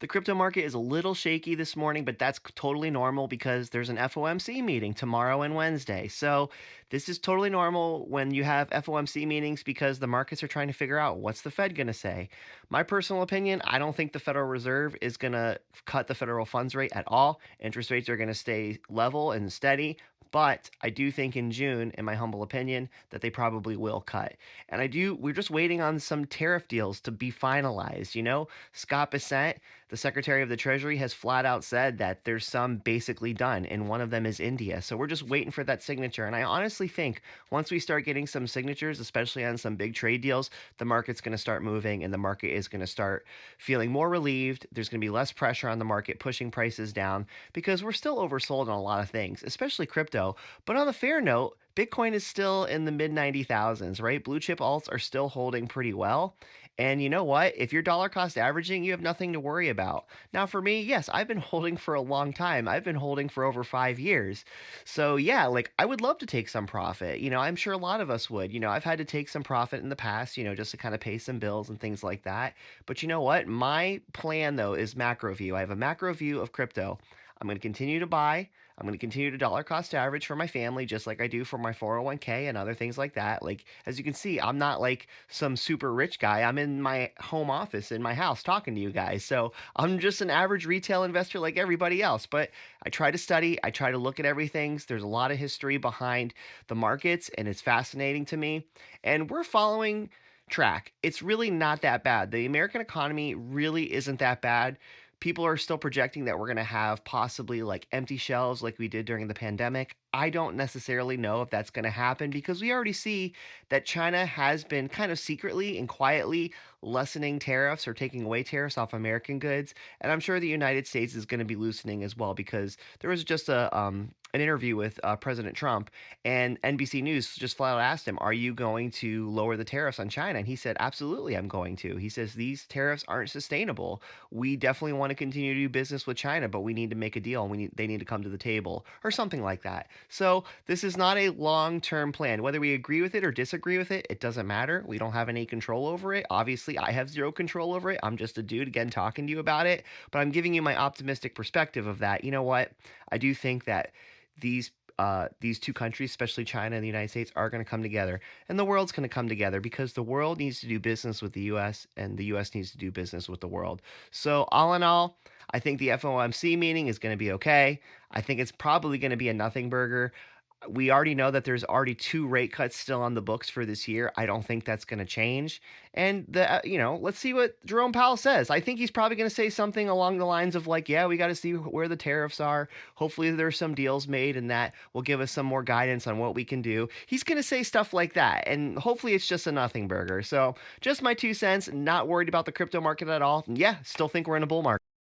The crypto market is a little shaky this morning, but that's totally normal because there's an FOMC meeting tomorrow and Wednesday. So, this is totally normal when you have FOMC meetings because the markets are trying to figure out what's the Fed going to say. My personal opinion, I don't think the Federal Reserve is going to cut the federal funds rate at all. Interest rates are going to stay level and steady. But I do think in June, in my humble opinion, that they probably will cut. And we're just waiting on some tariff deals to be finalized. Scott Bessent, the Secretary of the Treasury, has flat out said that there's some basically done, and one of them is India. So we're just waiting for that signature. And I honestly think once we start getting some signatures, especially on some big trade deals, the market's going to start moving and the market is going to start feeling more relieved. There's going to be less pressure on the market pushing prices down because we're still oversold on a lot of things, especially crypto. But on the fair note, Bitcoin is still in the mid 90,000s, right? Blue chip alts are still holding pretty well. And you know what? If you're dollar cost averaging, you have nothing to worry about. Now, for me, yes, I've been holding for a long time. I've been holding for over 5 years. So, yeah, like I would love to take some profit. I'm sure a lot of us would. I've had to take some profit in the past, just to kind of pay some bills and things like that. But you know what? My plan, though, is macro view. I have a macro view of crypto. I'm going to continue to buy. I'm going to continue to dollar cost average for my family, just like I do for my 401k and other things like that. Like, as you can see, I'm not like some super rich guy. I'm in my home office in my house talking to you guys. So I'm just an average retail investor like everybody else. But I try to study, I try to look at everything. There's a lot of history behind the markets, and it's fascinating to me. And we're following track. It's really not that bad. The American economy really isn't that bad. People are still projecting that we're going to have possibly like empty shelves like we did during the pandemic. I don't necessarily know if that's going to happen because we already see that China has been kind of secretly and quietly lessening tariffs or taking away tariffs off American goods. And I'm sure the United States is going to be loosening as well because there was just an interview with President Trump, and NBC News just flat out asked him, "Are you going to lower the tariffs on China?" And he said, "Absolutely, I'm going to." He says, "These tariffs aren't sustainable. We definitely want to continue to do business with China, but we need to make a deal, and they need to come to the table," or something like that. So this is not a long-term plan. Whether we agree with it or disagree with it, it doesn't matter. We don't have any control over it. Obviously, I have zero control over it. I'm just a dude, again, talking to you about it, but I'm giving you my optimistic perspective of that. You know what? I do think that these these two countries, especially China and the United States, are going to come together, and the world's going to come together because the world needs to do business with the U.S. and the U.S. needs to do business with the world. So all in all, I think the FOMC meeting is going to be okay. I think it's probably going to be a nothing burger. We already know that there's already two rate cuts still on the books for this year. I don't think that's going to change. And let's see what Jerome Powell says. I think he's probably going to say something along the lines of like, "Yeah, we got to see where the tariffs are. Hopefully there's some deals made and that will give us some more guidance on what we can do." He's going to say stuff like that, and hopefully it's just a nothing burger. So, just my 2 cents, not worried about the crypto market at all. Yeah, still think we're in a bull market.